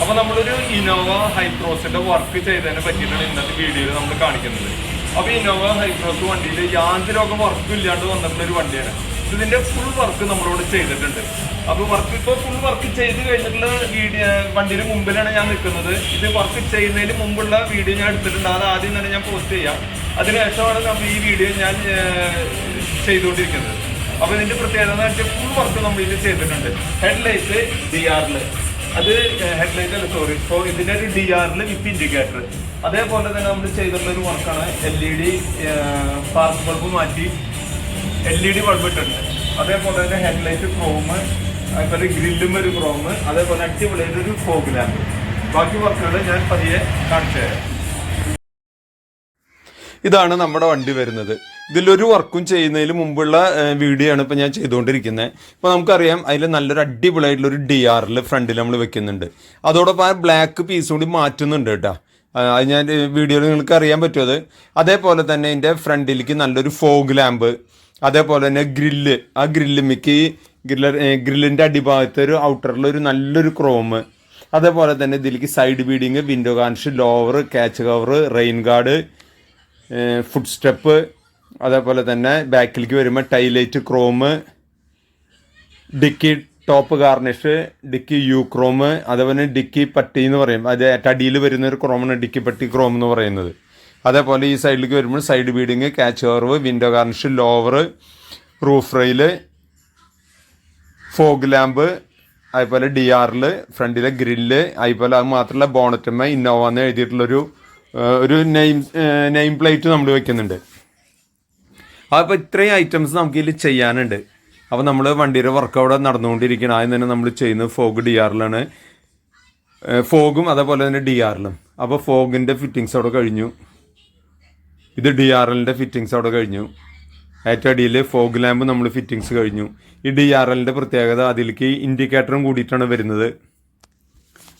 അപ്പോൾ നമ്മളൊരു Innova ഹൈക്രോസിന്റെ work ചെയ്തതിനെ പറ്റിയിട്ടാണ് ഇന്നത്തെ വീഡിയോയിൽ നമ്മൾ കാണിക്കുന്നത്. അപ്പോൾ ഇന്നോവ ഹൈക്രോസ് വണ്ടിയിൽ യാതൊരു വർക്കും ഇല്ലാണ്ട് വന്നിട്ടുള്ള ഒരു വണ്ടിയാണ്. ഇതിന്റെ ഫുൾ വർക്ക് നമ്മളോട് ചെയ്തിട്ടുണ്ട്. അപ്പോൾ വർക്ക് ഇപ്പോൾ ഫുൾ വർക്ക് ചെയ്ത് കഴിഞ്ഞിട്ടുള്ള വീഡിയോ വണ്ടിയുടെ മുമ്പിലാണ് ഞാൻ നിൽക്കുന്നത്. ഇത് വർക്ക് ചെയ്യുന്നതിന് മുമ്പുള്ള വീഡിയോ ഞാൻ എടുത്തിട്ടുണ്ട്. അത് ആദ്യം തന്നെ ഞാൻ പോസ്റ്റ് ചെയ്യാം. അതിനുശേഷമാണ് നമ്മൾ ഈ വീഡിയോ ഞാൻ ചെയ്തുകൊണ്ടിരിക്കുന്നത്. അപ്പോൾ ഇതിന്റെ പ്രത്യേകത എന്ന് വെച്ചാൽ ഫുൾ വർക്ക് നമ്മൾ ഇത് ചെയ്തിട്ടുണ്ട്. ഹെഡ്ലൈറ്റ് DRL, അത് ഹെഡ്ലൈറ്റ് അല്ല, സോറി. ഇപ്പോൾ ഇതിൻ്റെ ഒരു DRL വിത്ത് ഇൻഡിക്കേറ്റർ. അതേപോലെ തന്നെ നമ്മൾ ചെയ്തിട്ടുള്ള ഒരു വർക്കാണ് LED പാർക്ക് ബൾബ് മാറ്റി LED ബൾബ് ഇട്ടുണ്ട്. അതേപോലെ തന്നെ ഹെഡ്ലൈറ്റ് ക്രോം, അതുപോലെ ഗ്രില്ലും ഒരു ക്രോം, അതേപോലെ അടിപൊളിയായിട്ടൊരു ഫോഗ് ലാമ്പ്. ബാക്കി വർക്കുകൾ ഞാൻ പതിയെ കാണിച്ചു തരാം. ഇതാണ് നമ്മുടെ വണ്ടി വരുന്നത്. ഇതിലൊരു വർക്കും ചെയ്യുന്നതിന് മുമ്പുള്ള വീഡിയോ ആണ് ഇപ്പോൾ ഞാൻ ചെയ്തുകൊണ്ടിരിക്കുന്നത്. ഇപ്പോൾ നമുക്കറിയാം അതിൽ നല്ലൊരു അടിപൊളിയായിട്ടുള്ളൊരു DRL ഫ്രണ്ടിൽ നമ്മൾ വെക്കുന്നുണ്ട്. അതോടൊപ്പം ആ ബ്ലാക്ക് പീസ് കൂടി മാറ്റുന്നുണ്ട് കേട്ടോ. അത് ഞാൻ വീഡിയോയിൽ നിങ്ങൾക്ക് അറിയാൻ പറ്റുമത്. അതേപോലെ തന്നെ ഇതിൻ്റെ ഫ്രണ്ടിലേക്ക് നല്ലൊരു ഫോഗ് ലാമ്പ്, അതേപോലെ തന്നെ ഗ്രില്ല്, ആ ഗ്രില്ലുമിക്ക് ഗ്രില്ലിൻ്റെ അടിഭാഗത്ത് ഒരു ഔട്ടറിലൊരു നല്ലൊരു ക്രോം, അതേപോലെ തന്നെ ഇതിലേക്ക് side beading, window garnish, lower, catch cover, rain guard, foot step, അതേപോലെ തന്നെ ബാക്കിലേക്ക് വരുമ്പോൾ taillight chrome, dicky top garnish, dicky U chrome, അതേപോലെ ഡിക്കി പട്ടി എന്ന് പറയും. അത് അടിയിൽ വരുന്ന ഒരു ക്രോമാണ് ഡിക്കി പട്ടി ക്രോം എന്ന് പറയുന്നത്. അതേപോലെ ഈ സൈഡിലേക്ക് വരുമ്പോൾ side beading, catch curve, window garnish, lower, roof rail, fog lamp, അതുപോലെ DRL, ഫ്രണ്ടിലെ ഗ്രില്ല്, അതുപോലെ അത് മാത്രമല്ല ബോണറ്റമ്മ ഇന്നോവ എന്ന് എഴുതിയിട്ടുള്ളൊരു നെയിം പ്ലേറ്റ് നമ്മൾ വെക്കുന്നുണ്ട്. അപ്പോൾ ഇത്രയും ഐറ്റംസ് നമുക്ക് ഇതിൽ ചെയ്യാനുണ്ട്. അപ്പോൾ നമ്മൾ വണ്ടിയുടെ വർക്ക് അവിടെ നടന്നുകൊണ്ടിരിക്കണം. ആദ്യം തന്നെ നമ്മൾ ചെയ്യുന്നത് ഫോഗ് DRL ആണ്. ഫോഗും അതേപോലെ തന്നെ DRL-ഉം. അപ്പോൾ ഫോഗിൻ്റെ ഫിറ്റിങ്സ് അവിടെ കഴിഞ്ഞു. ഇത് DRL-ൻ്റെ ഫിറ്റിങ്സ് അവിടെ കഴിഞ്ഞു. ഏറ്റവും അടിയിൽ ഫോഗ് ലാമ്പ് നമ്മൾ ഫിറ്റിങ്സ് കഴിഞ്ഞു. ഈ DRL-ൻ്റെ പ്രത്യേകത അതിലേക്ക് ഇൻഡിക്കേറ്ററും കൂടിയിട്ടാണ് വരുന്നത്.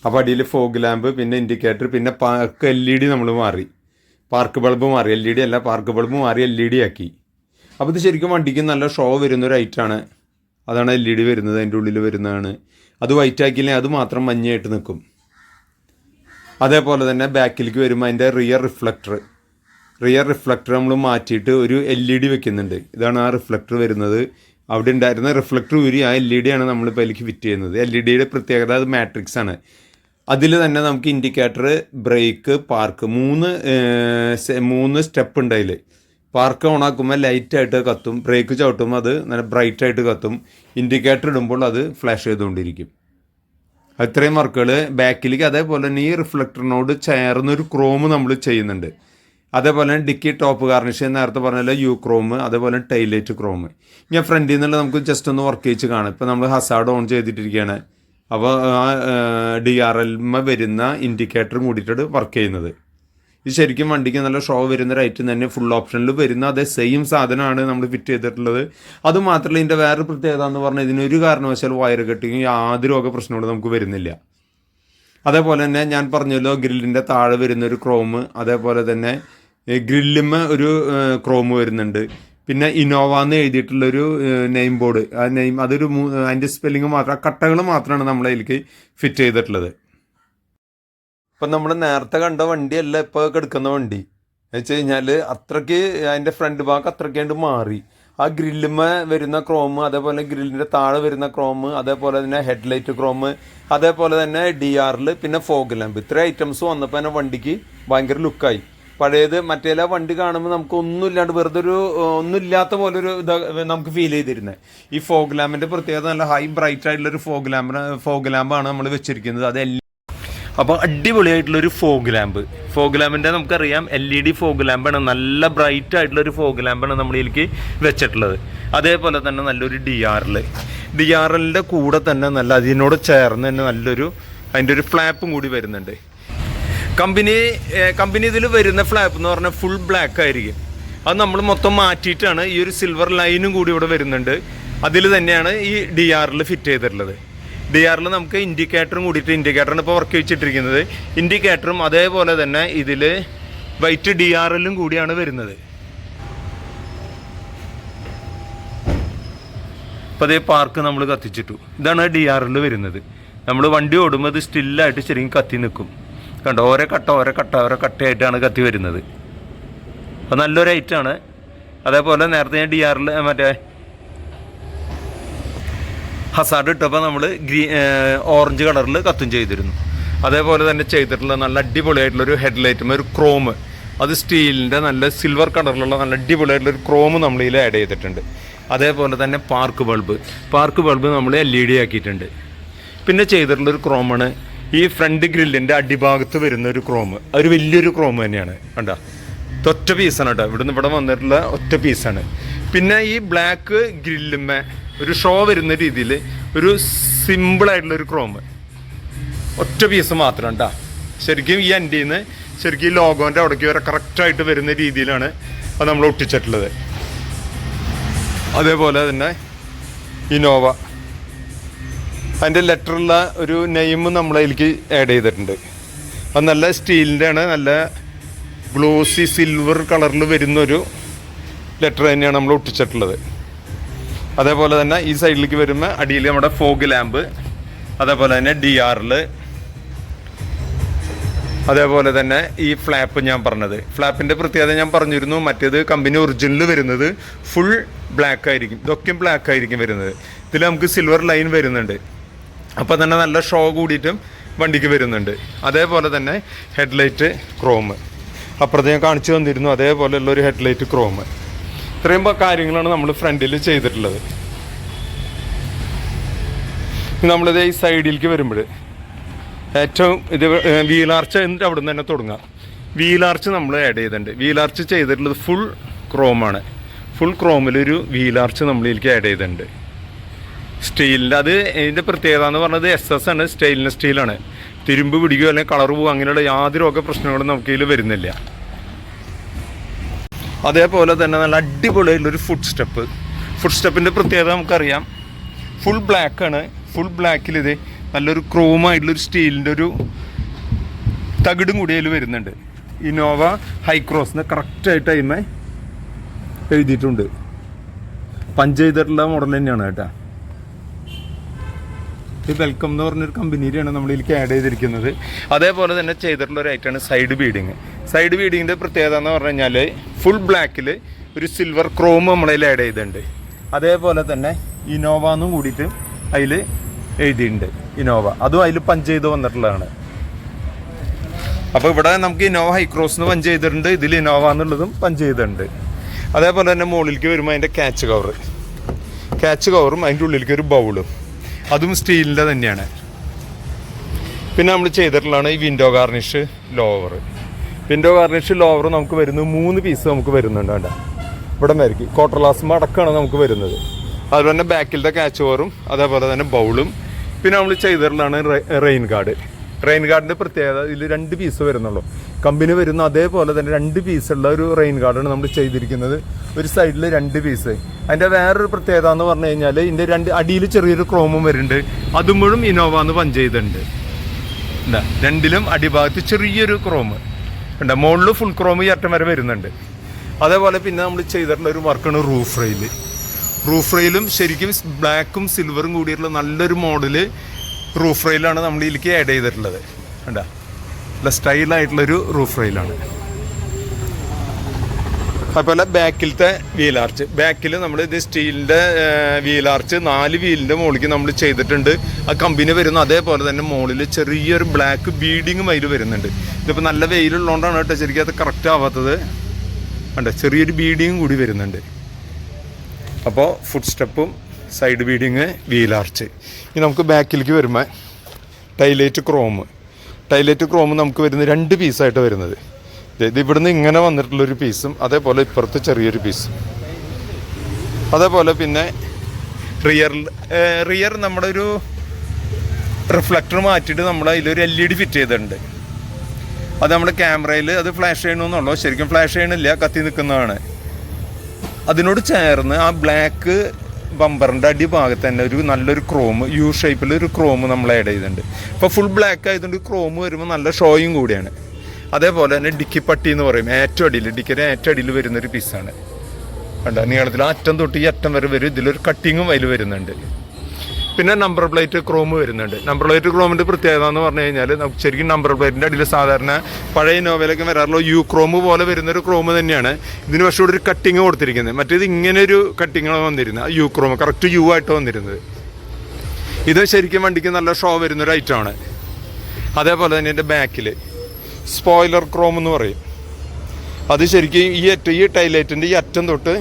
അപ്പോൾ അടിയിൽ ഫോഗ് ലാമ്പ്, പിന്നെ ഇൻഡിക്കേറ്റർ, പിന്നെ പാർക്ക് LED നമ്മൾ മാറി, പാർക്ക് ബൾബ് മാറി, LED അല്ല പാർക്ക് ബൾബ് മാറി LED ആക്കി. അപ്പോൾ ഇത് ശരിക്കും വണ്ടിക്ക് നല്ല ഷോ വരുന്നൊരു ഐറ്റാണ്. അതാണ് LED വരുന്നത്, അതിൻ്റെ ഉള്ളിൽ വരുന്നതാണ്. അത് വൈറ്റ് ആക്കിയില്ലെങ്കിൽ അത് മാത്രം മഞ്ഞയായിട്ട് നിൽക്കും. അതേപോലെ തന്നെ ബാക്കിലേക്ക് വരുമ്പോൾ അതിൻ്റെ റിയർ റിഫ്ലക്ടർ നമ്മൾ മാറ്റിയിട്ട് ഒരു LED വെക്കുന്നുണ്ട്. ഇതാണ് ആ റിഫ്ലക്ടർ വരുന്നത്. അവിടെ ഉണ്ടായിരുന്ന റിഫ്ലക്ടർ ഊരി ആ LED ആണ് നമ്മളിപ്പോൾ അതിലേക്ക് ഫിറ്റ് ചെയ്യുന്നത്. LED-യുടെ പ്രത്യേകത അത് മാട്രിക്സ് ആണ്. അതിൽ തന്നെ നമുക്ക് ഇൻഡിക്കേറ്റർ, ബ്രേക്ക്, പാർക്ക്, മൂന്ന് സ്റ്റെപ്പ് ഉണ്ട് അതിൽ. പാർക്ക് ഓണാക്കുമ്പോൾ ലൈറ്റായിട്ട് കത്തും, ബ്രേക്ക് ചവിട്ടുമ്പോൾ അത് നല്ല ബ്രൈറ്റായിട്ട് കത്തും, ഇൻഡിക്കേറ്റർ ഇടുമ്പോൾ അത് ഫ്ലാഷ് ചെയ്തുകൊണ്ടിരിക്കും. അത്രയും വർക്കുകൾ ബാക്കിലേക്ക്. അതേപോലെ തന്നെ ഈ റിഫ്ലക്ടറിനോട് ചേർന്നൊരു ക്രോം നമ്മൾ ചെയ്യുന്നുണ്ട്. അതേപോലെ തന്നെ ഡിക്കി ടോപ്പ് ഗാർണിഷ് നേരത്തെ പറഞ്ഞല്ലോ, യു ക്രോം, അതേപോലെ ടൈലൈറ്റ് ക്രോം. ഞാൻ ഫ്രണ്ടിൽ നിന്നുള്ള നമുക്ക് ജസ്റ്റ് ഒന്ന് വർക്ക് ചെയ്ത് കാണാം. ഇപ്പോൾ നമ്മൾ ഹസാർഡ് ഓൺ ചെയ്തിട്ടിരിക്കുകയാണ്. അപ്പോൾ ആ DRL-മ്മ വരുന്ന ഇൻഡിക്കേറ്റർ കൂടിയിട്ടാണ് വർക്ക് ചെയ്യുന്നത്. ഇത് ശരിക്കും വണ്ടിക്ക് നല്ല ഷോ വരുന്ന ഐറ്റം തന്നെ. ഫുൾ ഓപ്ഷനിൽ വരുന്ന അതേ സെയിം സാധനമാണ് നമ്മൾ ഫിറ്റ് ചെയ്തിട്ടുള്ളത്. അതുമാത്രമല്ല ഇതിൻ്റെ വേറെ പ്രത്യേകത എന്ന് പറഞ്ഞാൽ ഇതിനൊരു കാരണവശാൽ വയർ കട്ടിങ് യാതൊരു പ്രശ്നങ്ങളും നമുക്ക് വരുന്നില്ല. അതേപോലെ തന്നെ ഞാൻ പറഞ്ഞല്ലോ ഗ്രില്ലിൻ്റെ താഴെ വരുന്നൊരു ക്രോം, അതേപോലെ തന്നെ ഗ്രില്ലുമ്മ ഒരു ക്രോം വരുന്നുണ്ട്. പിന്നെ ഇന്നോവ എന്ന് എഴുതിയിട്ടുള്ളൊരു നെയിം ബോർഡ്, ആ നെയിം അതൊരു അതിൻ്റെ സ്പെല്ലിങ് മാത്രം, കട്ടകൾ മാത്രമാണ് നമ്മൾ അതിലേക്ക് ഫിറ്റ് ചെയ്തിട്ടുള്ളത്. ഇപ്പം നമ്മൾ നേരത്തെ കണ്ട വണ്ടിയല്ല ഇപ്പോൾ കിടക്കുന്ന വണ്ടി. എന്ന് വെച്ച് കഴിഞ്ഞാൽ അത്രയ്ക്ക് അതിൻ്റെ ഫ്രണ്ട് ഭാഗം അത്രയ്ക്കാണ്ട് മാറി. ആ ഗ്രില്ലുമ്മ വരുന്ന ക്രോം, അതേപോലെ ഗ്രില്ലിൻ്റെ താഴെ വരുന്ന ക്രോം, അതേപോലെ തന്നെ ഹെഡ്ലൈറ്റ് ക്രോം, അതേപോലെ തന്നെ DRL, പിന്നെ ഫോഗ് ലാമ്പ്. ഇത്രയും ഐറ്റംസ് വന്നപ്പോൾ തന്നെ വണ്ടിക്ക് ഭയങ്കര ലുക്കായി. പഴയത് മറ്റേല വണ്ടി കാണുമ്പോൾ നമുക്ക് ഒന്നുമില്ലാണ്ട് വെറുതെ ഒന്നുമില്ലാത്ത പോലൊരു നമുക്ക് ഫീൽ ചെയ്തിരുന്നത്. ഈ ഫോഗ് ലാമ്പിൻ്റെ പ്രത്യേകത നല്ല ഹൈ ബ്രൈറ്റ് ആയിട്ടുള്ളൊരു ഫോഗ് ലാമ്പാണ് നമ്മൾ വെച്ചിരിക്കുന്നത്. അത് അപ്പോൾ അടിപൊളിയായിട്ടുള്ളൊരു ഫോഗ് ലാമ്പിൻ്റെ നമുക്കറിയാം LED ഫോഗ് ലാമ്പാണ്. നല്ല ബ്രൈറ്റ് ആയിട്ടുള്ളൊരു ഫോഗ് ലാമ്പാണ് നമ്മളിലേക്ക് വെച്ചിട്ടുള്ളത്. അതേപോലെ തന്നെ നല്ലൊരു DRL-ൻ്റെ കൂടെ തന്നെ നല്ല അതിനോട് ചേർന്ന് തന്നെ നല്ലൊരു അതിൻ്റെ ഒരു ഫ്ലാപ്പും കൂടി വരുന്നുണ്ട്. കമ്പനി ഇതിൽ വരുന്ന ഫ്ലാപ്പ് എന്ന് പറഞ്ഞാൽ ഫുൾ ബ്ലാക്ക് ആയിരിക്കും. അത് നമ്മൾ മൊത്തം മാറ്റിയിട്ടാണ് ഈ ഒരു സിൽവർ ലൈനും കൂടി ഇവിടെ വരുന്നുണ്ട്. അതിൽ തന്നെയാണ് ഈ DRL ഫിറ്റ് ചെയ്തിട്ടുള്ളത്. DRL നമുക്ക് ഇൻഡിക്കേറ്ററും കൂടിയിട്ട്, ഇൻഡിക്കേറ്ററാണ് ഇപ്പോൾ വർക്ക് വെച്ചിട്ടിരിക്കുന്നത്. ഇൻഡിക്കേറ്ററും അതേപോലെ തന്നെ ഇതിൽ വൈറ്റ് DRL-ഉം കൂടിയാണ് വരുന്നത്. അപ്പോൾ അതേ പാർക്ക് നമ്മൾ കത്തിച്ചിട്ടു. ഇതാണ് DRL വരുന്നത്. നമ്മൾ വണ്ടി ഓടുമ്പോൾ അത് സ്റ്റില്ലായിട്ട് ശരിക്കും കത്തി നിൽക്കും. കണ്ടോ, ഓരോ കട്ടയായിട്ടാണ് കത്തി വരുന്നത്. അപ്പോൾ നല്ലൊരു ഐറ്റാണ്. അതേപോലെ നേരത്തെ ഞാൻ DRL മറ്റേ ഹസാർഡ് ഇട്ടപ്പോൾ നമ്മൾ ഓറഞ്ച് കളറിൽ കത്തും ചെയ്തിരുന്നു. അതേപോലെ തന്നെ ചെയ്തിട്ടുള്ള നല്ല അടിപൊളിയായിട്ടുള്ളൊരു ഹെഡ്ലൈറ്റും ഒരു ക്രോം, അത് സ്റ്റീലിൻ്റെ നല്ല സിൽവർ കളറിലുള്ള നല്ല അടിപൊളിയായിട്ടുള്ളൊരു ക്രോം നമ്മൾ ഇതിൽ ആഡ് ചെയ്തിട്ടുണ്ട്. അതേപോലെ തന്നെ പാർക്ക് ബൾബ് നമ്മൾ LED ആക്കിയിട്ടുണ്ട്. പിന്നെ ചെയ്തിട്ടുള്ളൊരു ക്രോമാണ് ഈ ഫ്രണ്ട് ഗ്രില്ലിൻ്റെ അടിഭാഗത്ത് വരുന്ന ഒരു ക്രോം. അതൊരു വലിയൊരു ക്രോം തന്നെയാണ്. കണ്ടോ, ഒറ്റ പീസാണ് കേട്ടോ, ഇവിടെ വന്നിട്ടുള്ള ഒറ്റ പീസാണ്. പിന്നെ ഈ ബ്ലാക്ക് ഗ്രില്ലുമ്മേ ഒരു ഷോ വരുന്ന രീതിയിൽ ഒരു സിമ്പിളായിട്ടുള്ളൊരു ക്രോം, ഒറ്റ പീസ് മാത്രം കേട്ടോ. ശരിക്കും ഈ എൻഡിൽ നിന്ന് ശരിക്കും ഈ ലോഗോൻ്റെ അവിടേക്ക് വരെ കറക്റ്റായിട്ട് വരുന്ന രീതിയിലാണ് അത് നമ്മൾ ഒട്ടിച്ചിട്ടുള്ളത്. അതേപോലെ തന്നെ ഇന്നോവ, അതിൻ്റെ ലെറ്ററുള്ള ഒരു നെയിം നമ്മൾ അതിലേക്ക് ആഡ് ചെയ്തിട്ടുണ്ട്. അത് നല്ല സ്റ്റീലിൻ്റെ ആണ്, നല്ല ഗ്ലോസി സിൽവർ കളറിൽ വരുന്നൊരു ലെറ്റർ തന്നെയാണ് നമ്മൾ ഒട്ടിച്ചിട്ടുള്ളത്. അതേപോലെ തന്നെ ഈ സൈഡിലേക്ക് വരുമ്പോൾ അടിയിൽ നമ്മുടെ ഫോഗ് ലാമ്പ്, അതേപോലെ തന്നെ DRL, അതേപോലെ തന്നെ ഈ ഫ്ലാപ്പ് ഞാൻ പറഞ്ഞത്. ഫ്ലാപ്പിൻ്റെ പ്രത്യേകത ഞാൻ പറഞ്ഞിരുന്നു, മറ്റേത് കമ്പനി ഒറിജിനൽ വരുന്നത് ഫുൾ ബ്ലാക്ക് ആയിരിക്കും, ഇതൊക്കെ ബ്ലാക്ക് ആയിരിക്കും വരുന്നത്. ഇതിൽ നമുക്ക് സിൽവർ ലൈൻ വരുന്നുണ്ട്, അപ്പോൾ തന്നെ നല്ല ഷോ കൂടിയിട്ടും വണ്ടിക്ക് വരുന്നുണ്ട്. അതേപോലെ തന്നെ ഹെഡ്ലൈറ്റ് ക്രോം അപ്പുറത്ത് ഞാൻ കാണിച്ചു തന്നിരുന്നു, അതേപോലെയുള്ളൊരു ഹെഡ്ലൈറ്റ് ക്രോം. ഇത്രയും കാര്യങ്ങളാണ് നമ്മൾ ഫ്രണ്ടിൽ ചെയ്തിട്ടുള്ളത്. നമ്മളിത് ഈ സൈഡിലേക്ക് വരുമ്പോൾ ഏറ്റവും ഇത് വീലാർച്ച് എന്നിട്ട് അവിടെ നിന്ന് തന്നെ തുടങ്ങാം. വീലാർച്ച് നമ്മൾ ആഡ് ചെയ്തിട്ടുണ്ട്. വീലാർച്ച് ചെയ്തിട്ടുള്ളത് ഫുൾ ക്രോമാണ്. ഫുൾ ക്രോമിലൊരു വീലാർച്ച് നമ്മളിലേക്ക് ആഡ് ചെയ്തിട്ടുണ്ട് സ്റ്റീലിൻ്റെ. അത് ഇതിൻ്റെ പ്രത്യേകത എന്ന് പറഞ്ഞത് SS ആണ്, സ്റ്റെയിൻലെസ് സ്റ്റീലാണ്. തിരുമ്പ് പിടിക്കുകയോ അല്ലെങ്കിൽ കളർ പോകുക അങ്ങനെയുള്ള യാതൊരു പ്രശ്നങ്ങളും നമുക്ക് ഇതിൽ വരുന്നില്ല. അതേപോലെ തന്നെ നല്ല അടിപൊളിയായിട്ടുള്ളൊരു ഫുഡ് സ്റ്റെപ്പിൻ്റെ പ്രത്യേകത നമുക്കറിയാം, ഫുൾ ബ്ലാക്കാണ്. ഫുൾ ബ്ലാക്കിൽ ഇത് നല്ലൊരു ക്രോമായിട്ടുള്ളൊരു സ്റ്റീലിൻ്റെ ഒരു തകിടും കൂടി അതിൽ വരുന്നുണ്ട്. ഇന്നോവ ഹൈക്രോസിന് കറക്റ്റായിട്ട് അതിന്മേ എഴുതിയിട്ടുണ്ട്. പഞ്ച് ചെയ്തിട്ടുള്ള മോഡൽ തന്നെയാണ് കേട്ടോ. ഇത് വെൽക്കം എന്ന് പറഞ്ഞൊരു കമ്പനിയിലാണ് നമ്മളിതിലേക്ക് ആഡ് ചെയ്തിരിക്കുന്നത്. അതേപോലെ തന്നെ ചെയ്തിട്ടുള്ള ഒരു ഐറ്റമാണ് സൈഡ് ബീഡിങ്ങിൻ്റെ പ്രത്യേകത എന്ന് പറഞ്ഞു കഴിഞ്ഞാൽ ഫുൾ ബ്ലാക്കിൽ ഒരു സിൽവർ ക്രോം നമ്മളതിൽ ആഡ് ചെയ്തിട്ടുണ്ട്. അതേപോലെ തന്നെ ഇന്നോവ എന്നും കൂടിയിട്ട് അതിൽ എഴുതിയിട്ടുണ്ട്. ഇന്നോവ അതും അതിൽ പഞ്ച് ചെയ്ത് വന്നിട്ടുള്ളതാണ്. അപ്പോൾ ഇവിടെ നമുക്ക് ഇന്നോവ ഹൈക്രോസിന് പഞ്ച് ചെയ്തിട്ടുണ്ട്, ഇതിൽ ഇന്നോവ എന്നുള്ളതും പഞ്ച് ചെയ്തിട്ടുണ്ട്. അതേപോലെ തന്നെ മുകളിലേക്ക് വരുമ്പോൾ അതിൻ്റെ ക്യാച്ച് കവറും അതിൻ്റെ ഉള്ളിലേക്ക് ഒരു ബൗളും, അതും സ്റ്റീലിൻ്റെ തന്നെയാണ്. പിന്നെ നമ്മൾ ചെയ്തിട്ടുള്ളതാണ് ഈ വിൻഡോ ഗാർണിഷ് ലോവർ നമുക്ക് വരുന്നത് 3 പീസ് നമുക്ക് വരുന്നുണ്ട്. വേണ്ട ഇവിടെ മരിക്കും ക്വാർട്ടർ ഗ്ലാസ് അടക്കമാണ് നമുക്ക് വരുന്നത്. അതുപോലെ തന്നെ ബാക്കിലത്തെ ക്യാച്ച് കവറും അതേപോലെ തന്നെ ബൗളും. പിന്നെ നമ്മൾ ചെയ്തിട്ടുള്ളതാണ് റെയിൻ ഗാർഡിൻ്റെ പ്രത്യേകത ഇതിൽ 2 പീസ് വരുന്നുള്ളൂ. കമ്പനി വരുന്ന അതേപോലെ തന്നെ 2 പീസുള്ള ഒരു റെയിൻ ഗാർഡാണ് നമ്മൾ ചെയ്തിരിക്കുന്നത്. ഒരു സൈഡിൽ 2 പീസ്. അതിൻ്റെ വേറൊരു പ്രത്യേകത എന്ന് പറഞ്ഞു കഴിഞ്ഞാൽ ഇതിൻ്റെ അടിയിൽ ചെറിയൊരു ക്രോമും വരുന്നുണ്ട്. അതും മുഴുവൻ ഇന്നോവ എന്ന് പഞ്ച് ചെയ്തിട്ടുണ്ട്. എന്താ രണ്ടിലും അടിഭാഗത്ത് ചെറിയൊരു ക്രോമ് ഉണ്ട്, മുകളിൽ ഫുൾ ക്രോം ഈ അറ്റം വരെ വരുന്നുണ്ട്. അതേപോലെ പിന്നെ നമ്മൾ ചെയ്തിട്ടുള്ള ഒരു വർക്കാണ് റൂഫ് റെയിലും ശരിക്കും ബ്ലാക്കും സിൽവറും കൂടിയിട്ടുള്ള നല്ലൊരു മോഡല് റൂഫ് റെയിലാണ് നമ്മൾ ഇതിലേക്ക് ആഡ് ചെയ്തിട്ടുള്ളത്. കണ്ടാ നല്ല സ്റ്റൈലായിട്ടുള്ളൊരു റൂഫ് റെയിലാണ്. അതുപോലെ ബാക്കിലത്തെ ബാക്കിൽ നമ്മൾ ഇത് സ്റ്റീലിൻ്റെ വീലാർച്ച് 4 വീലിൻ്റെ മുകളിലേക്ക് നമ്മൾ ചെയ്തിട്ടുണ്ട്. ആ കമ്പനി വരുന്നു. അതേപോലെ തന്നെ മുകളിൽ ചെറിയൊരു ബ്ലാക്ക് ബീഡിങ്ങും അതിൽ വരുന്നുണ്ട്. ഇതിപ്പോൾ നല്ല വെയിലുള്ളതുകൊണ്ടാണ് കേട്ടോ ശരിക്കും അത് കറക്റ്റ് ആവാത്തത്. കണ്ടോ ചെറിയൊരു ബീഡിങ്ങും കൂടി വരുന്നുണ്ട്. അപ്പോൾ ഫുഡ് സ്റ്റെപ്പും സൈഡ് ബീഡിങ് വീലാർച്ച്. ഇനി നമുക്ക് ബാക്കിലേക്ക് വരുമ്പോൾ ടൈലൈറ്റ് ക്രോം നമുക്ക് വരുന്നത് 2 പീസായിട്ട് വരുന്നത്. ഇത് ഇവിടുന്ന് ഇങ്ങനെ വന്നിട്ടുള്ളൊരു പീസും അതേപോലെ ഇപ്പുറത്ത് ചെറിയൊരു പീസും. അതേപോലെ പിന്നെ റിയർ നമ്മുടെ ഒരു റിഫ്ലക്ടർ മാറ്റിയിട്ട് നമ്മൾ അതിലൊരു LED ഫിറ്റ് ചെയ്തിട്ടുണ്ട്. അത് നമ്മുടെ ക്യാമറയിൽ അത് ഫ്ലാഷ് ചെയ്യണമെന്നുള്ളൂ, ശരിക്കും ഫ്ലാഷ് ചെയ്യണില്ല, കത്തി നിൽക്കുന്നതാണ്. അതിനോട് ചേർന്ന് ആ ബ്ലാക്ക് ബമ്പറിൻ്റെ അടിഭാഗത്ത് തന്നെ ഒരു നല്ലൊരു ക്രോം യു ഷേപ്പിലൊരു ക്രോം നമ്മൾ ആഡ് ചെയ്തിട്ടുണ്ട്. ഇപ്പോൾ ഫുൾ ബ്ലാക്ക് ആയതുകൊണ്ട് ക്രോം വരുമ്പോൾ നല്ല ഷോയും കൂടിയാണ്. അതേപോലെ തന്നെ ഡിക്കി പട്ടി എന്ന് പറയും, ഡിക്കിയുടെ ഏറ്റവും അടിയിൽ വരുന്നൊരു പീസാണ്. കണ്ടോ നീളത്തിൽ അറ്റം തൊട്ട് ഈ അറ്റം വരെ വരും. ഇതിലൊരു കട്ടിങ്ങും അതിൽ വരുന്നുണ്ട്. പിന്നെ നമ്പർ പ്ലേറ്റ് ക്രോം വരുന്നുണ്ട്. നമ്പർ പ്ലേറ്റ് ക്രോമിൻ്റെ പ്രത്യേകത എന്ന് പറഞ്ഞു കഴിഞ്ഞാൽ നമുക്ക് ശരിക്കും നമ്പർ പ്ലേറ്റിൻ്റെ അടിയിൽ സാധാരണ പഴയ ഇന്നോവയിലൊക്കെ വരാറുള്ള യു ക്രോം പോലെ വരുന്നൊരു ക്രോം തന്നെയാണ്. ഇതിന് പക്ഷേ ഇവിടെ ഒരു കട്ടിങ് കൊടുത്തിരിക്കുന്നത്. മറ്റേത് ഇങ്ങനെ ഒരു കട്ടിങ്ങാണ് വന്നിരുന്നത്, യു ക്രോം കറക്റ്റ് യു ആയിട്ട് വന്നിരുന്നത്. ഇത് ശരിക്കും വണ്ടിക്ക് നല്ല ഷോ വരുന്നൊരു ഐറ്റമാണ്. അതേപോലെ തന്നെ എൻ്റെ ബാക്കിൽ സ്പോയിലർ ക്രോം എന്ന് പറയും. അത് ശരിക്കും ഈ ടൈലൈറ്റിൻ്റെ ഈ അറ്റം തൊട്ട്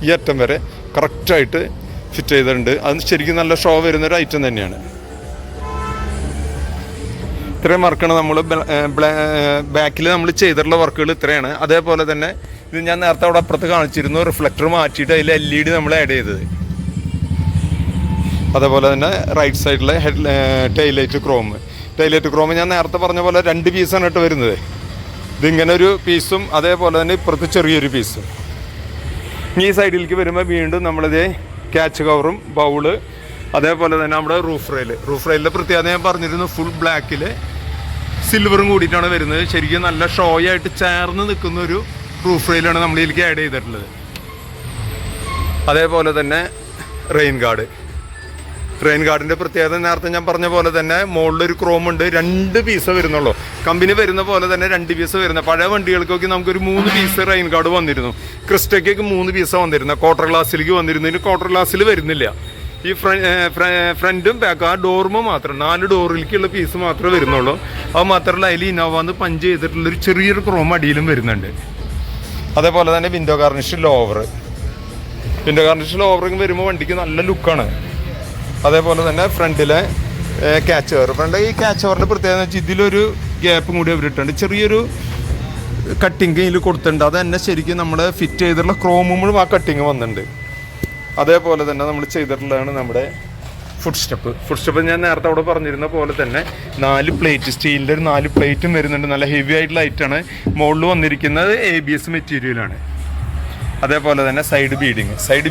ഈ അറ്റം വരെ കറക്റ്റായിട്ട് ഫിറ്റ് ചെയ്തിട്ടുണ്ട്. അത് ശരിക്കും നല്ല ഷോ വരുന്നൊരു ഐറ്റം തന്നെയാണ്. ഇത്രയും വർക്കാണ് നമ്മൾ ബാക്കിൽ നമ്മൾ ചെയ്തിട്ടുള്ള വർക്കുകൾ ഇത്രയാണ്. അതേപോലെ തന്നെ ഇത് ഞാൻ നേരത്തെ അവിടെ അപ്പുറത്ത് കാണിച്ചിരുന്നു, റിഫ്ലക്ടർ മാറ്റിയിട്ട് അതിൽ LED നമ്മൾ ആഡ് ചെയ്തത്. അതേപോലെ തന്നെ റൈറ്റ് സൈഡിലെ ടൈലൈറ്റ് ക്രോം ഞാൻ നേരത്തെ പറഞ്ഞ പോലെ 2 പീസാണ് ഇട്ട് വരുന്നത്. ഇതിങ്ങനെ ഒരു പീസും അതേപോലെ തന്നെ ഇപ്പുറത്ത് ചെറിയൊരു പീസും. ഈ സൈഡിലേക്ക് വരുമ്പോൾ വീണ്ടും നമ്മളിത് ക്യാച്ച് കവറും ബൗള്, അതേപോലെ തന്നെ നമ്മുടെ റൂഫ് റെയിലിൻ്റെ പ്രത്യേകത ഞാൻ പറഞ്ഞിരുന്നു, ഫുൾ ബ്ലാക്കിൽ സിൽവറും കൂടിയിട്ടാണ് വരുന്നത്. ശരിക്കും നല്ല ഷോ ആയിട്ട് ചേർന്ന് നിൽക്കുന്ന ഒരു റൂഫ് റെയിലാണ് നമ്മൾ ഇതിലേക്ക് ആഡ് ചെയ്തിട്ടുള്ളത്. അതേപോലെ തന്നെ റെയിൻ ഗാർഡിൻ്റെ പ്രത്യേകത നേരത്തെ ഞാൻ പറഞ്ഞ പോലെ തന്നെ മുകളിലൊരു ക്രോം ഉണ്ട്. 2 പീസ് വരുന്നുള്ളൂ. കമ്പനി വരുന്ന പോലെ തന്നെ 2 പീസ് വരുന്ന പഴയ വണ്ടികൾക്കൊക്കെ നമുക്കൊരു 3 പീസ് റെയിൻ ഗാർഡ് വന്നിരുന്നു. ക്രിസ്റ്റയ്ക്കൊക്കെ 3 പീസാണ് വന്നിരുന്നത്. ക്വാർട്ടർ ഗ്ലാസ്സിലേക്ക് വന്നിരുന്നു. ഇതിന് ക്വാർട്ടർ ഗ്ലാസ്സിൽ വരുന്നില്ല. ഈ ഫ്രണ്ടും ബാക്കും ആ ഡോർമ മാത്രം 4 ഡോറിലേക്കുള്ള പീസ് മാത്രമേ വരുന്നുള്ളൂ. അത് മാത്രമല്ല അതിൽ ഇന്നോവാന്ന് പഞ്ച് ചെയ്തിട്ടുള്ളൊരു ചെറിയൊരു ക്രോം അടിയിലും വരുന്നുണ്ട്. അതേപോലെ തന്നെ വിൻഡോ ഗാർണിഷ് ലോവറിങ് വരുമ്പോൾ വണ്ടിക്ക് നല്ല ലുക്കാണ്. അതേപോലെ തന്നെ ഫ്രണ്ടിലെ ക്യാച്ച് കവർ ഈ ക്യാച്ച് കവറിൻ്റെ പ്രത്യേകത എന്ന് വെച്ചാൽ ഇതിലൊരു ഗ്യാപ്പും കൂടി അവരിട്ടുണ്ട്. ചെറിയൊരു കട്ടിങ് ഇതിൽ കൊടുത്തിട്ടുണ്ട്. അത് തന്നെ ശരിക്കും നമ്മൾ ഫിറ്റ് ചെയ്തിട്ടുള്ള ക്രോമുമ്പോഴും ആ കട്ടിങ് വന്നിട്ടുണ്ട്. അതേപോലെ തന്നെ നമ്മൾ ചെയ്തിട്ടുള്ളതാണ് നമ്മുടെ ഫുഡ് സ്റ്റെപ്പ് ഞാൻ നേരത്തെ അവിടെ പറഞ്ഞിരുന്ന പോലെ തന്നെ 4 പ്ലേറ്റ് സ്റ്റീലിൻ്റെ ഒരു 4 പ്ലേറ്റും വരുന്നുണ്ട്. നല്ല ഹെവി ആയിട്ടുള്ള ഐറ്റാണ്. മുകളിൽ വന്നിരിക്കുന്നത് ABS മെറ്റീരിയലാണ്. അതേപോലെ തന്നെ സൈഡ്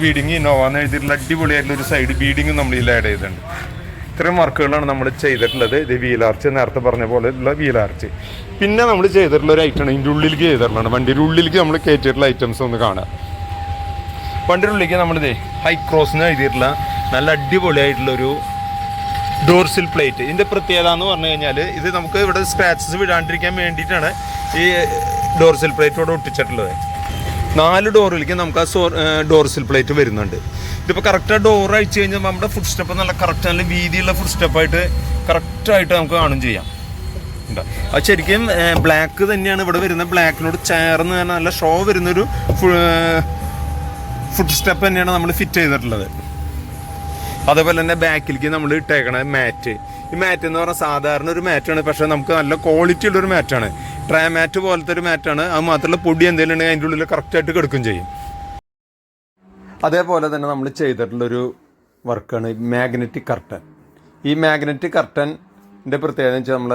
ബീഡിങ് ഇന്നോവാന്ന് എഴുതിയിട്ടുള്ള അടിപൊളിയായിട്ടുള്ളൊരു സൈഡ് ബീഡിങ് നമ്മൾ ഇതിൽ ആഡ് ചെയ്തിട്ടുണ്ട്. ഇത്രയും വർക്കുകളാണ് നമ്മൾ ചെയ്തിട്ടുള്ളത്. ഇത് വീലാർച്ച് നേരത്തെ പറഞ്ഞ പോലെ ഉള്ള വീലാർച്ച്. പിന്നെ നമ്മൾ ചെയ്തിട്ടുള്ള ഒരു ഐറ്റമാണ് ഇതിൻ്റെ ഉള്ളിലേക്ക് ചെയ്തിട്ടുള്ളതാണ്. വണ്ടിയുടെ ഉള്ളിലേക്ക് നമ്മൾ കയറ്റിയിട്ടുള്ള ഐറ്റംസ് ഒന്ന് കാണാം. വണ്ടിയുടെ ഉള്ളിലേക്ക് നമ്മളിത് ഹൈ ക്രോസിന് എഴുതിയിട്ടുള്ള നല്ല അടിപൊളിയായിട്ടുള്ളൊരു ഡോർസിൽ പ്ലേറ്റ്. ഇതിൻ്റെ പ്രത്യേകത എന്ന് പറഞ്ഞു കഴിഞ്ഞാൽ ഇത് നമുക്ക് ഇവിടെ സ്ക്രാച്ചസ് വിടാണ്ടിരിക്കാൻ വേണ്ടിയിട്ടാണ് ഈ ഡോർസിൽ പ്ലേറ്റ് ഇവിടെ ഒട്ടിച്ചിട്ടുള്ളത്. 4 ഡോറിലേക്ക് നമുക്ക് ആ ഡോർസിൽ പ്ലേറ്റ് വരുന്നുണ്ട്. ഇതിപ്പോൾ കറക്റ്റ് ഡോർ അയച്ചു കഴിഞ്ഞാൽ നമ്മുടെ ഫുഡ് സ്റ്റെപ്പ് നല്ല കറക്റ്റ് നല്ല വീതിയുള്ള ഫുഡ് സ്റ്റെപ്പായിട്ട് കറക്റ്റായിട്ട് നമുക്ക് കാണും ചെയ്യാം. അത് ശരിക്കും ബ്ലാക്ക് തന്നെയാണ് ഇവിടെ വരുന്നത്. ബ്ലാക്കിനോട് ചേർന്ന് തന്നെ നല്ല ഷോ വരുന്നൊരു ഫുഡ് സ്റ്റെപ്പ് തന്നെയാണ് നമ്മൾ ഫിറ്റ് ചെയ്തിട്ടുള്ളത്. അതേപോലെ തന്നെ ബാക്കിലേക്ക് നമ്മൾ ഇട്ടേക്കണ മാറ്റ്. ഈ മാറ്റ് എന്ന് പറഞ്ഞാൽ സാധാരണ ഒരു മാറ്റാണ്, പക്ഷേ നമുക്ക് നല്ല ക്വാളിറ്റി ഉള്ളൊരു മാറ്റാണ്. ട്രേ മാറ്റ് പോലത്തെ ഒരു മാറ്റാണ്. അത് മാത്രമല്ല പൊടി എന്തെങ്കിലും ഉണ്ടെങ്കിൽ അതിൻ്റെ ഉള്ളിൽ കറക്റ്റായിട്ട് കിടക്കും ചെയ്യും. അതേപോലെ തന്നെ നമ്മൾ ചെയ്തിട്ടുള്ളൊരു വർക്കാണ് മാഗ്നറ്റിക് കർട്ടൻ. ഈ മാഗ്നറ്റിക് കർട്ടൻ്റെ പ്രത്യേകത എന്ന് വെച്ചാൽ നമ്മൾ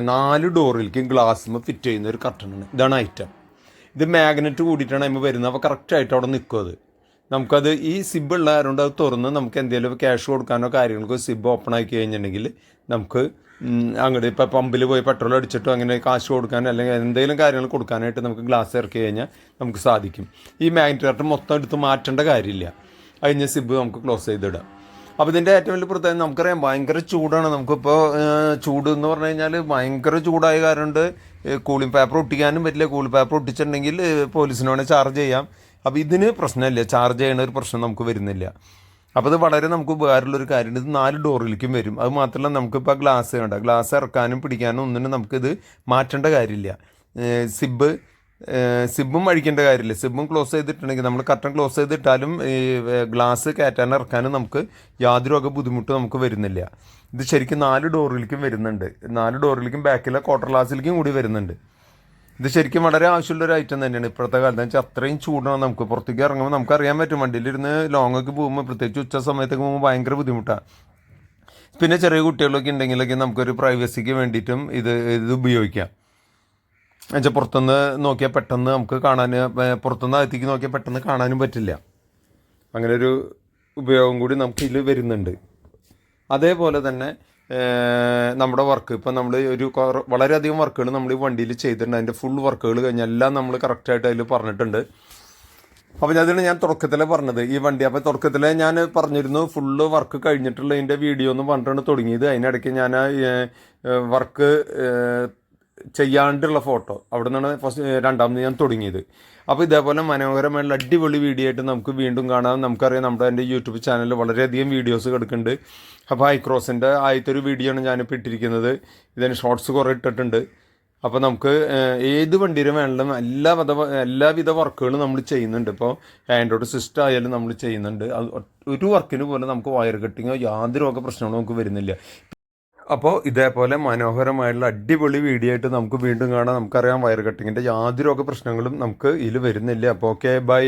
4 ഡോറിലേക്ക് ഗ്ലാസ് ഫിറ്റ് ചെയ്യുന്ന ഒരു കർട്ടനാണ്. ഇതാണ് ഐറ്റം. ഇത് മാഗ്നറ്റ് കൂടിയിട്ടാണ് അതിന് വരുന്നത്. അപ്പോൾ കറക്റ്റായിട്ട് അവിടെ നിൽക്കും. അത് നമുക്കത് ഈ സിബ് ഉള്ള ആയതുകൊണ്ട് അത് തുറന്ന് നമുക്ക് എന്തെങ്കിലും ക്യാഷ് കൊടുക്കാനോ കാര്യങ്ങൾക്കോ സിബ് ഓപ്പൺ ആക്കി കഴിഞ്ഞിട്ടുണ്ടെങ്കിൽ നമുക്ക് അങ്ങോട്ട് ഇപ്പോൾ പമ്പിൽ പോയി പെട്രോൾ അടിച്ചിട്ടോ അങ്ങനെ കാശ് കൊടുക്കാനോ അല്ലെങ്കിൽ എന്തെങ്കിലും കാര്യങ്ങൾ കൊടുക്കാനായിട്ട് നമുക്ക് ഗ്ലാസ് ഇറക്കി കഴിഞ്ഞാൽ നമുക്ക് സാധിക്കും. ഈ മാഗ്നറ്റ് കർട്ടൻ മൊത്തം എടുത്ത് മാറ്റേണ്ട കാര്യമില്ല. അതിന് സിബ് നമുക്ക് ക്ലോസ് ചെയ്തിടാം. അപ്പോൾ ഇതിൻ്റെ ഏറ്റവും വലിയ പ്രത്യേകത നമുക്കറിയാം ഭയങ്കര ചൂടാണ്. നമുക്കിപ്പോൾ ചൂട് എന്ന് പറഞ്ഞു കഴിഞ്ഞാൽ ഭയങ്കര ചൂടായ കാരണം കൊണ്ട് കൂളിംഗ് പേപ്പർ ഒട്ടിക്കാനും പറ്റില്ല. കൂളിംഗ് പേപ്പർ ഒട്ടിച്ചിട്ടുണ്ടെങ്കിൽ പോലീസിന് വേണേൽ ചാർജ് ചെയ്യാം. അപ്പോൾ ഇതിന് പ്രശ്നമില്ല, ചാർജ് ചെയ്യണ ഒരു പ്രശ്നം നമുക്ക് വരുന്നില്ല. അപ്പോൾ ഇത് വളരെ നമുക്ക് ഉപകാരമുള്ളൊരു കാര്യമാണ്. ഇത് 4 ഡോറിലേക്കും വരും. അത് മാത്രമല്ല നമുക്കിപ്പോൾ ഗ്ലാസ് വേണ്ട, ഗ്ലാസ് ഇറക്കാനും പിടിക്കാനും ഒന്നിനും നമുക്കിത് മാറ്റേണ്ട കാര്യമില്ല. സിബും അഴിക്കേണ്ട കാര്യമില്ല. സിബും ക്ലോസ് ചെയ്തിട്ടുണ്ടെങ്കിൽ നമ്മൾ കർട്ടൻ ക്ലോസ് ചെയ്തിട്ടാലും ഈ ഗ്ലാസ് കയറ്റാനും ഇറക്കാനും നമുക്ക് യാതൊരു വക ബുദ്ധിമുട്ടും നമുക്ക് വരുന്നില്ല. ഇത് ശരിക്കും 4 ഡോറിലേക്കും വരുന്നുണ്ട്. 4 ഡോറിലേക്കും ബാക്കിലെ ക്വാർട്ടർ ഗ്ലാസ്സിലേക്കും കൂടി വരുന്നുണ്ട്. ഇത് ശരിക്കും വളരെ ആവശ്യമുള്ളൊരു ഐറ്റം തന്നെയാണ് ഇപ്പോഴത്തെ കാലത്ത്. എന്ന് വെച്ചാൽ അത്രയും ചൂടാണ്. നമുക്ക് പുറത്തേക്ക് ഇറങ്ങുമ്പോൾ നമുക്കറിയാൻ പറ്റും. വണ്ടിയിലിരുന്ന് ലോങ്ങൊക്കെ പോകുമ്പോൾ പ്രത്യേകിച്ച് ഉച്ച സമയത്തൊക്കെ പോകുമ്പോൾ ഭയങ്കര ബുദ്ധിമുട്ടാണ്. പിന്നെ ചെറിയ കുട്ടികളൊക്കെ ഉണ്ടെങ്കിലൊക്കെ നമുക്കൊരു പ്രൈവസിക്ക് വേണ്ടിയിട്ടും ഇത് ഉപയോഗിക്കാം. എന്നുവെച്ചാൽ പുറത്തുനിന്ന് നോക്കിയാൽ പെട്ടെന്ന് നമുക്ക് കാണാൻ, പുറത്തുനിന്ന് അകത്തേക്ക് നോക്കിയാൽ പെട്ടെന്ന് കാണാനും പറ്റില്ല. അങ്ങനെ ഒരു ഉപയോഗം കൂടി നമുക്ക് ഇതിൽ വരുന്നുണ്ട്. അതേപോലെ തന്നെ നമ്മുടെ വർക്ക് ഇപ്പോൾ നമ്മൾ വളരെയധികം വർക്കുകൾ നമ്മൾ ഈ വണ്ടിയിൽ ചെയ്തിട്ടുണ്ട്. അതിൻ്റെ ഫുൾ വർക്കുകൾ കഴിഞ്ഞാൽ എല്ലാം നമ്മൾ കറക്റ്റായിട്ട് അതിൽ പറഞ്ഞിട്ടുണ്ട്. അപ്പോൾ അതിന് ഞാൻ തുടക്കത്തിലെ പറഞ്ഞത് ഈ വണ്ടി, അപ്പോൾ തുടക്കത്തിലെ ഞാൻ പറഞ്ഞിരുന്നു ഫുള്ള് വർക്ക് കഴിഞ്ഞിട്ടുള്ളതിൻ്റെ വീഡിയോ എന്ന് പറഞ്ഞിട്ടാണ് തുടങ്ങിയത്. അതിനിടയ്ക്ക് ഞാൻ വർക്ക് ചെയ്യാണ്ടുള്ള ഫോട്ടോ അവിടെ നിന്നാണ് രണ്ടാമത് ഞാൻ തുടങ്ങിയത്. അപ്പോൾ ഇതേപോലെ മനോഹരമായുള്ള അടിപൊളി വീഡിയോ ആയിട്ട് നമുക്ക് വീണ്ടും കാണാം. നമുക്കറിയാം നമ്മുടെ എൻ്റെ യൂട്യൂബ് ചാനലിൽ വളരെയധികം വീഡിയോസ് കിടക്കുന്നുണ്ട്. അപ്പോൾ ഹൈക്രോസിൻ്റെ ആദ്യത്തെ ഒരു വീഡിയോ ആണ് ഞാനിപ്പോൾ ഇട്ടിരിക്കുന്നത്. ഇതിന് ഷോർട്സ് കുറേ ഇട്ടിട്ടുണ്ട്. അപ്പോൾ നമുക്ക് ഏത് വണ്ടിയിലും വേണം എല്ലാവിധ വർക്കുകളും നമ്മൾ ചെയ്യുന്നുണ്ട്. ഇപ്പോൾ ആൻഡ്രോയിഡ് സിസ്റ്റം ആയാലും നമ്മൾ ചെയ്യുന്നുണ്ട്. അത് ഒരു വർക്കിന് പോലും നമുക്ക് വയർ കട്ടിങ്ങോ യാതൊരു വക പ്രശ്നങ്ങളോ നമുക്ക് വരുന്നില്ല. അപ്പോൾ ഇതേപോലെ മനോഹരമായുള്ള അടിപൊളി വീഡിയോ ആയിട്ട് നമുക്ക് വീണ്ടും കാണാം. നമുക്കറിയാം വയർ കട്ടിങ്ങിൻ്റെ യാതൊരു വക പ്രശ്നങ്ങളും നമുക്ക് ഇതിൽ വരുന്നില്ല. അപ്പോൾ ഓക്കെ, ബൈ.